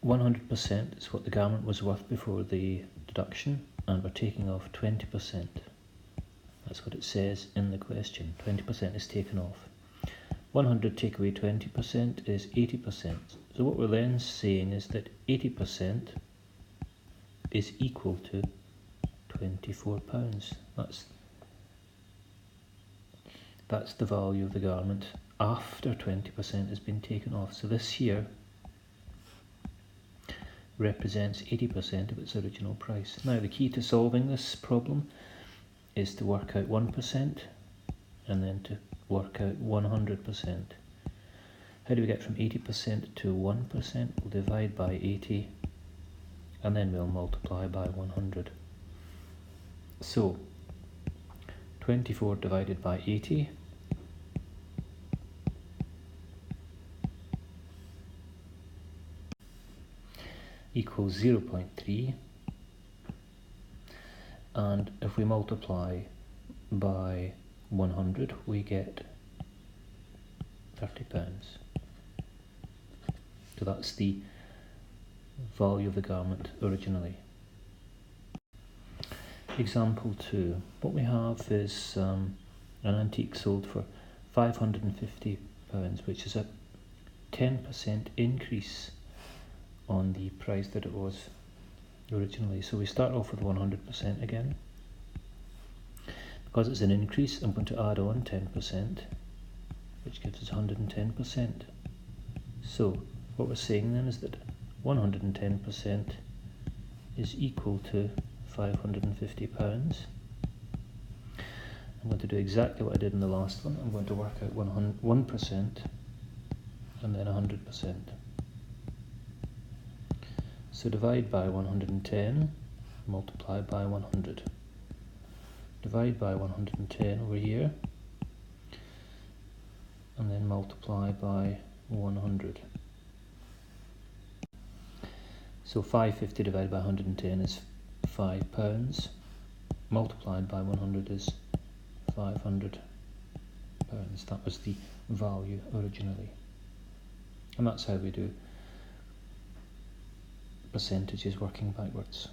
100% is what the garment was worth before the deduction, and we're taking off 20%. That's what it says in the question. 20% is taken off. 100 take away 20% is 80%. So what we're then saying is that 80% is equal to £24. That's the value of the garment after 20% has been taken off. So this here represents 80% of its original price. Now the key to solving this problem is to work out 1% and then to work out 100%. How do we get from 80% to 1%? We'll divide by 80 and then we'll multiply by 100. So 24 divided by 80 equals 0.3, and if we multiply by 100 we get £30. So that's the value of the garment originally. Example 2. What we have is an antique sold for £550, which is a 10% increase on the price that it was originally. So we start off with 100% again. Because it's an increase, I'm going to add on 10%, which gives us 110%. So what we're saying then is that 110% is equal to £550. I'm going to do exactly what I did in the last one. I'm going to work out 1% and then 100%. So divide by 110, multiply by 100. Divide by 110 over here, and then multiply by 100. So 550 divided by 110 is £5, multiplied by 100 is £500. That was the value originally. And that's how we do percentages working backwards.